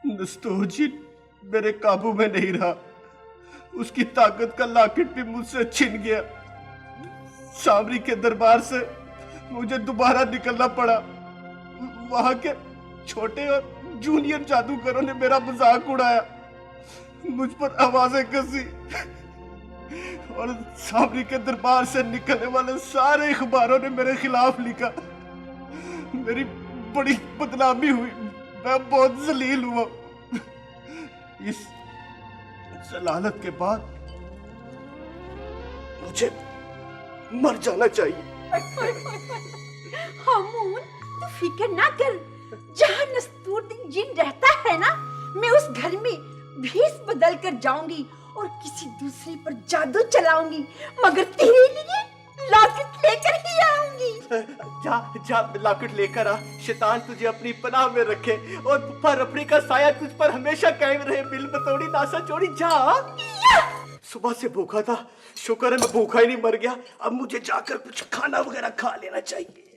नस्तोजिन मेरे काबू में नहीं रहा। उसकी ताकत का लॉकेट भी मुझसे छिन गया। सामरी के दरबार से मुझे दोबारा निकलना पड़ा। वहां के छोटे और जूनियर जादूगरों ने मेरा मजाक उड़ाया, मुझ पर आवाजें कसी और सामरी के दरबार से निकलने वाले सारे अखबारों ने मेरे खिलाफ लिखा। मेरी बड़ी बदनामी हुई, मैं बहुत जलील हुआ। इस जलालत के बाद मुझे मर जाना चाहिए। हामून, तू फिक्र ना कर। जहाँ नस्तूरदीन जिन रहता है ना, मैं उस घर में भेष बदल कर जाऊंगी और किसी दूसरे पर जादू चलाऊंगी, मगर तेरे लिए लॉकेट लेकर ही आऊंगी। जा जा लॉकेट लेकर आ। शैतान तुझे अपनी पनाह में रखे और पर अपने का साया तुझ पर हमेशा कायम रहे। बिल बतौड़ी नासा चोरी जा। सुबह से भूखा था, शुक्र है मैं भूखा ही नहीं मर गया। अब मुझे जाकर कुछ खाना वगैरह खा लेना चाहिए।